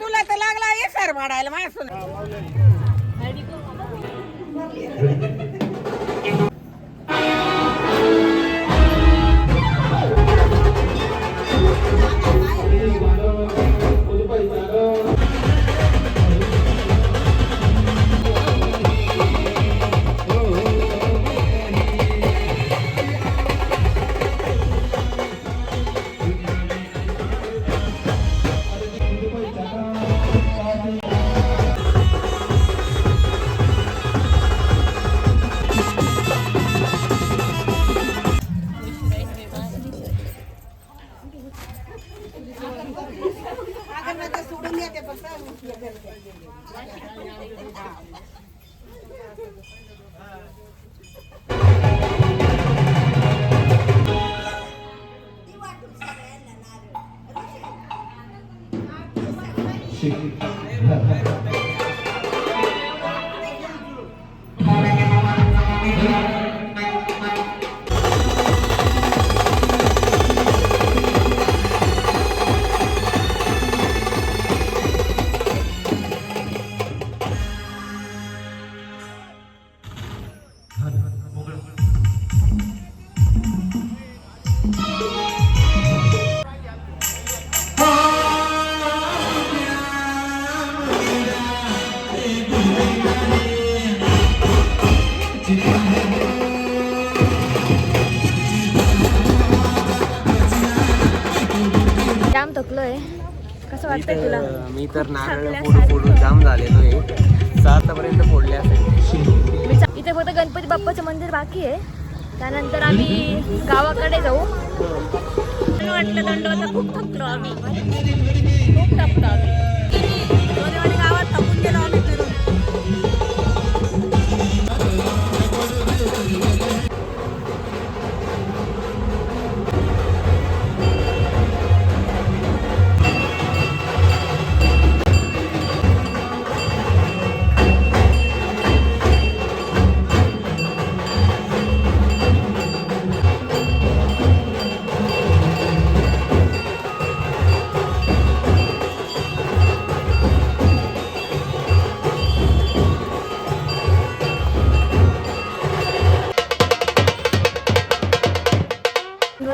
तुला तर लागला एक सर माडायला माझ्यासून. जाम थकलोय. कसं वाटतंय तुला? मी तर नारळ फोडून जाम झालेलो आहे. 7 पर्यंत फोडले असेल. इथे फक्त गणपती बाप्पाचं मंदिर बाकी आहे. त्यानंतर आम्ही गावाकडे जाऊ. वाटलं दंडवत खूप थकलो आम्ही. खूप थकलो आम्ही. गावात थकून गेलो आम्ही फिरून.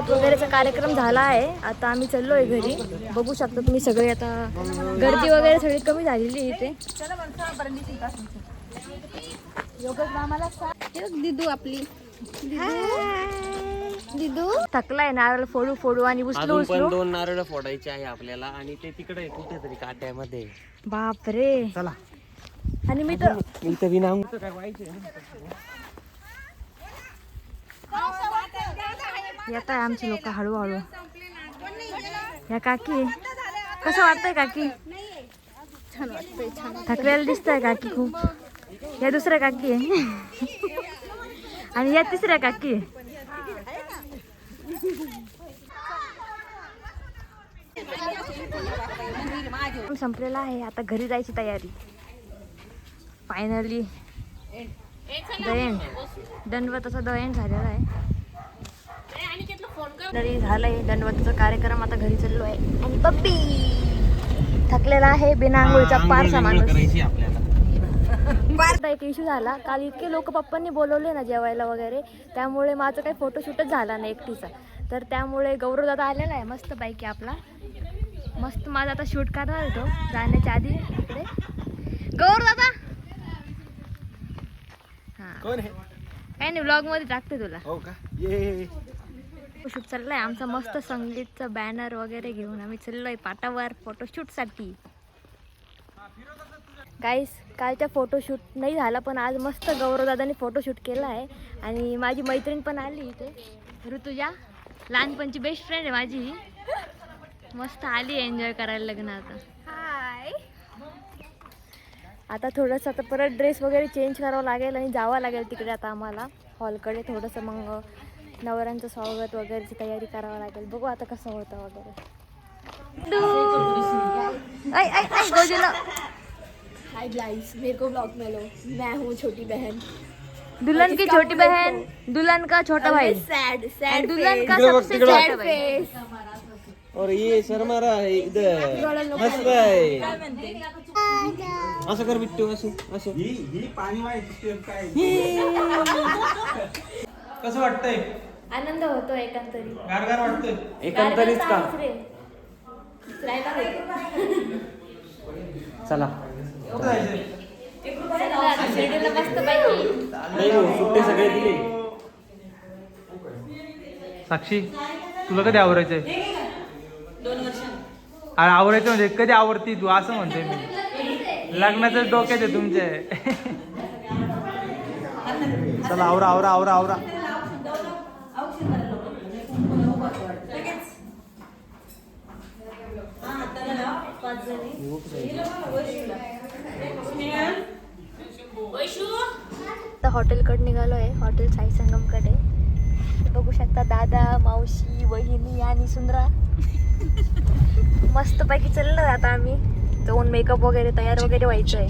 वगैरेचा कार्यक्रम झाला आहे. आता आम्ही चाललोय घरी. बघू शकता तुम्ही सगळे. आता गर्दी वगैरे सगळी कमी झालेली आहे इथे. दिदू आपली दिदू थकलाय. नारळ फोडू फोडू आणि उचलू उचलू. 2 नारळ फोडायचे आहे आपल्याला आणि ते तिकडे कुठेतरी काट्यामध्ये. बापरे. चला. आणि मी तर इथं विनाम काय व्हायचे. येत आहे आमचे लोक हळूहळू. या काकी कसं वाटतंय काकी? छान वाटतंय. छान थकलेलं दिसतंय काकी खूप. या दुसऱ्या काकी आहे आणि या तिसऱ्या काकी आहे. संपलेला आहे. आता घरी जायची तयारी. फायनली दयन दंडवताचा दयन झालेला आहे. तरी झालंय दंडवताचा कार्यक्रम. आता घरी चाललो आहे. आणि बब्बी थकलेला आहे. बिना आंघोळीचा पारसा माणूस. एक इश्यू झाला काल. इतके लोक पप्पांनी बोलवले ना जेवायला वगैरे, त्यामुळे माझं काही फोटोशूटच झाला नाही एकटीचा. तर त्यामुळे गौरव दादा आलेला आहे मस्त पैकी आपला. मस्त माझा आता शूट करणार होतो जाण्याच्या आधी इकडे. गौरव दादा कोण आहे? काय नाही व्लॉग मध्ये टाकते तुला. हो का? ये फोटोशूट चाललाय आमचा. मस्त संगीतचा बॅनर वगैरे घेऊन आम्ही चाललोय पाटावर फोटोशूट साठी. गाईस कालच्या फोटोशूट नाही झाला पण आज मस्त गौरवदादांनी फोटोशूट केला आहे. आणि माझी मैत्रीण पण आली इथे. ऋतुजा लहानपणची बेस्ट फ्रेंड आहे माझी. मस्त आली एन्जॉय करायला लग्न. आता हाय. आता थोडंसं आता परत ड्रेस वगैरे चेंज करावं लागेल आणि जावं लागेल तिकडे आता आम्हाला हॉलकडे. थोडंसं मग नवऱ्यांचं स्वागत वगैरेची तयारी करावं लागेल. बघू आता कसं होतं वगैरे. हाय गाइस, मेरे को ब्लॉग में लो. मैं हूँ छोटी बहन. दुल्हन की छोटी बहन, दुल्हन का छोटा भाई, सैड सैड दुल्हन का सबसे छोटा भाई. और ये शर्मा रहा है इधर मस्त आहे. असं कर बिट्टू असं असं. कसं वाटतंय? आनंद होतो एकांतरी. गारगार वाटतंय? एकंदरीत का चला कुठं जायचंय? मस्त पैकी नाही हो, सुट्टे सगळे दिले. साक्षी तुला कधी आवरायचंय? 2 वर्ष. आवरायचं म्हणजे कधी आवडती तू असं म्हणतोय मी. लग्नाचं डोक्यात आहे तुमचे. चला आवरा आवरा आवरा आवरा. आता हॉटेलकडे निघालो आहे, हॉटेल साई संगमकडे. बघू शकता दादा, मावशी, वहिनी आणि सुंदरा मस्त पैकी चाललोय आता आम्ही. जाऊन मेकअप वगैरे तयार वगैरे व्हायचं आहे.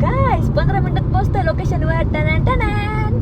गाईज 15 मिनिटात पोहोचतोय लोकेशनवर. टनान टनान.